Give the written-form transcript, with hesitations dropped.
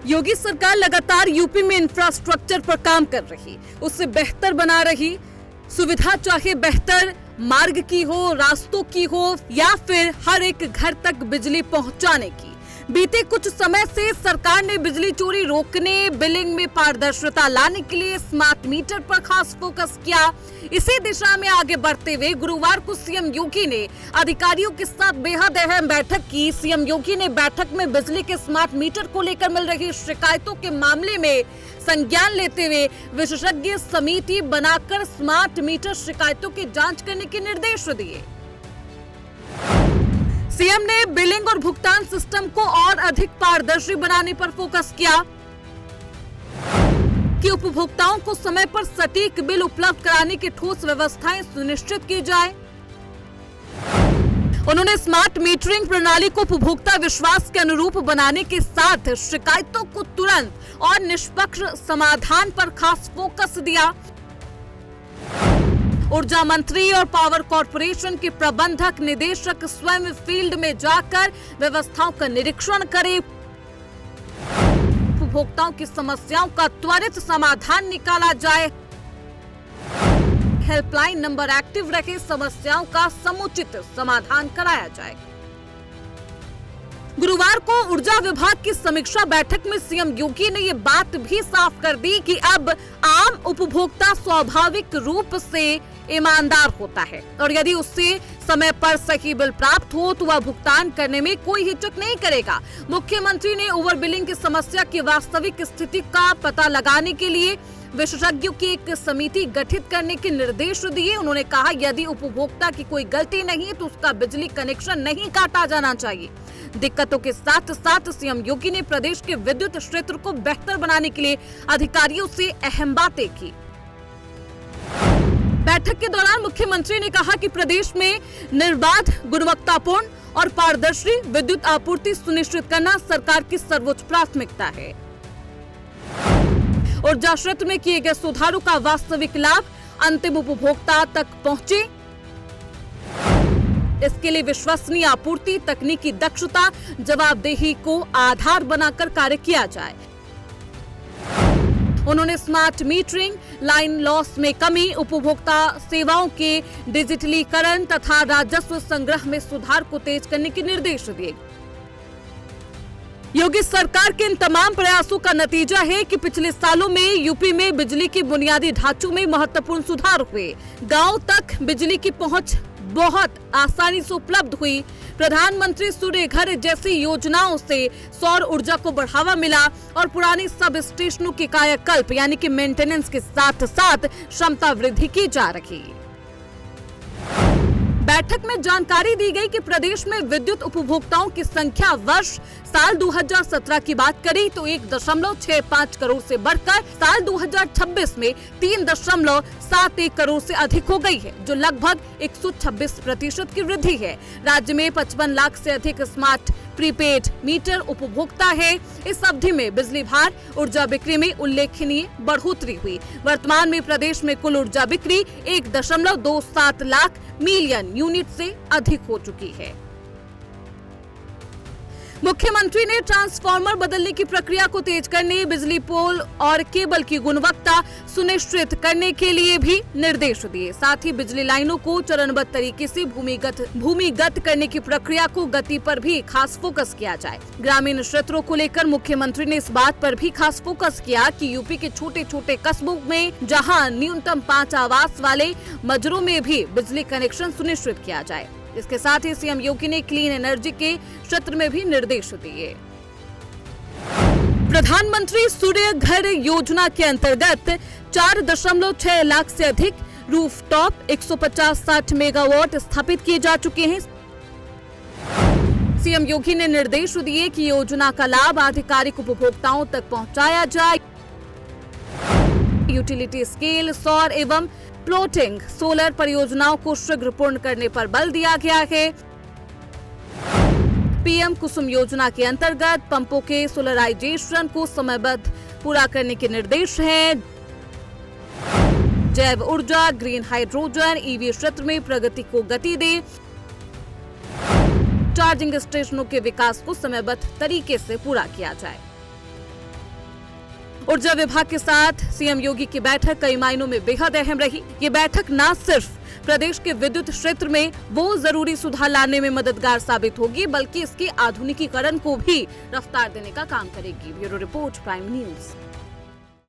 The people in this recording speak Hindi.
योगी सरकार लगातार यूपी में इंफ्रास्ट्रक्चर पर काम कर रही, उसे बेहतर बना रही। सुविधा चाहे बेहतर मार्ग की हो, रास्तों की हो या फिर हर एक घर तक बिजली पहुंचाने की। बीते कुछ समय से सरकार ने बिजली चोरी रोकने, बिलिंग में पारदर्शिता लाने के लिए स्मार्ट मीटर पर खास फोकस किया। इसी दिशा में आगे बढ़ते हुए गुरुवार को सीएम योगी ने अधिकारियों के साथ बेहद अहम बैठक की। सीएम योगी ने बैठक में बिजली के स्मार्ट मीटर को लेकर मिल रही शिकायतों के मामले में संज्ञान लेते हुए विशेषज्ञ समिति बनाकर स्मार्ट मीटर शिकायतों की जांच करने के निर्देश दिए। सीएम ने बिलिंग और भुगतान सिस्टम को और अधिक पारदर्शी बनाने पर फोकस किया कि उपभोक्ताओं को समय पर सटीक बिल उपलब्ध कराने की ठोस व्यवस्थाएं सुनिश्चित की जाए। उन्होंने स्मार्ट मीटरिंग प्रणाली को उपभोक्ता विश्वास के अनुरूप बनाने के साथ शिकायतों को तुरंत और निष्पक्ष समाधान पर खास फोकस दिया। ऊर्जा मंत्री और पावर कॉर्पोरेशन के प्रबंधक निदेशक स्वयं फील्ड में जाकर व्यवस्थाओं का निरीक्षण करें, उपभोक्ताओं की समस्याओं का त्वरित समाधान निकाला जाए, हेल्पलाइन नंबर एक्टिव रखे, समस्याओं का समुचित समाधान कराया जाए। गुरुवार को ऊर्जा विभाग की समीक्षा बैठक में सीएम योगी ने ये बात भी साफ कर दी कि अब आम उपभोक्ता स्वाभाविक रूप से ईमानदार होता है और यदि उससे समय पर सही बिल प्राप्त हो तो वह भुगतान करने में कोई हिचक नहीं करेगा। मुख्यमंत्री ने ओवर बिलिंग की समस्या की वास्तविक स्थिति का पता लगाने के लिए विशेषज्ञों की एक समिति गठित करने के निर्देश दिए। उन्होंने कहा यदि उपभोक्ता की कोई गलती नहीं है तो उसका बिजली कनेक्शन नहीं काटा जाना चाहिए। दिक्कतों के साथ साथ सीएम योगी ने प्रदेश के विद्युत क्षेत्र को बेहतर बनाने के लिए अधिकारियों से अहम बातें की। बैठक के दौरान मुख्यमंत्री ने कहा कि प्रदेश में निर्बाध, गुणवत्तापूर्ण और पारदर्शी विद्युत आपूर्ति सुनिश्चित करना सरकार की सर्वोच्च प्राथमिकता है। ऊर्जा क्षेत्र में किए गए सुधारों का वास्तविक लाभ अंतिम उपभोक्ता तक पहुंचे, इसके लिए विश्वसनीय आपूर्ति, तकनीकी दक्षता, जवाबदेही को आधार बनाकर कार्य किया जाए। उन्होंने स्मार्ट मीटरिंग, लाइन लॉस में कमी, उपभोक्ता सेवाओं के डिजिटलीकरण तथा राजस्व संग्रह में सुधार को तेज करने के निर्देश दिए। योगी सरकार के इन तमाम प्रयासों का नतीजा है कि पिछले सालों में यूपी में बिजली की बुनियादी ढांचों में महत्वपूर्ण सुधार हुए। गांव तक बिजली की पहुंच बहुत आसानी से उपलब्ध हुई। प्रधानमंत्री सूर्य घर जैसी योजनाओं से सौर ऊर्जा को बढ़ावा मिला और पुरानी सब स्टेशनों की कायाकल्प यानी कि मेंटेनेंस के साथ साथ क्षमता वृद्धि की जा रही। बैठक में जानकारी दी गई कि प्रदेश में विद्युत उपभोक्ताओं की संख्या वर्ष साल 2017 की बात करें तो 1.65 करोड़ से बढ़कर साल 2026 में 3.71 करोड़ से अधिक हो गई है, जो लगभग 126% की वृद्धि है। राज्य में 55 लाख से अधिक स्मार्ट प्रीपेड मीटर उपभोक्ता है। इस अवधि में बिजली भार, ऊर्जा बिक्री में उल्लेखनीय बढ़ोतरी हुई। वर्तमान में प्रदेश में कुल ऊर्जा बिक्री 1.27 लाख मिलियन यूनिट से अधिक हो चुकी है। मुख्यमंत्री ने ट्रांसफार्मर बदलने की प्रक्रिया को तेज करने, बिजली पोल और केबल की गुणवत्ता सुनिश्चित करने के लिए भी निर्देश दिए। साथ ही बिजली लाइनों को चरणबद्ध तरीके से भूमिगत करने की प्रक्रिया को गति पर भी खास फोकस किया जाए। ग्रामीण क्षेत्रों को लेकर मुख्यमंत्री ने इस बात पर भी खास फोकस किया कि यूपी के छोटे छोटे कस्बों में जहां न्यूनतम 5 आवास वाले मजरों में भी बिजली कनेक्शन सुनिश्चित किया जाए। इसके साथ ही सीएम योगी ने क्लीन एनर्जी के क्षेत्र में भी निर्देश दिए। प्रधानमंत्री सूर्य घर योजना के अंतर्गत 4.6 लाख से अधिक रूफटॉप 150-60 मेगावाट स्थापित किए जा चुके हैं। सीएम योगी ने निर्देश दिए कि योजना का लाभ आधिकारिक उपभोक्ताओं तक पहुंचाया जाए। यूटिलिटी स्केल सौर एवं फ्लोटिंग सोलर परियोजनाओं को शीघ्र पूर्ण करने पर बल दिया गया है। पीएम कुसुम योजना के अंतर्गत पंपों के सोलराइजेशन को समयबद्ध पूरा करने के निर्देश हैं। जैव ऊर्जा, ग्रीन हाइड्रोजन, ईवी क्षेत्र में प्रगति को गति दे। चार्जिंग स्टेशनों के विकास को समयबद्ध तरीके से पूरा किया जाए। ऊर्जा विभाग के साथ सीएम योगी की बैठक कई मायनों में बेहद अहम रही। ये बैठक न सिर्फ प्रदेश के विद्युत क्षेत्र में वो जरूरी सुधार लाने में मददगार साबित होगी, बल्कि इसके आधुनिकीकरण को भी रफ्तार देने का काम करेगी। Bureau report, prime news.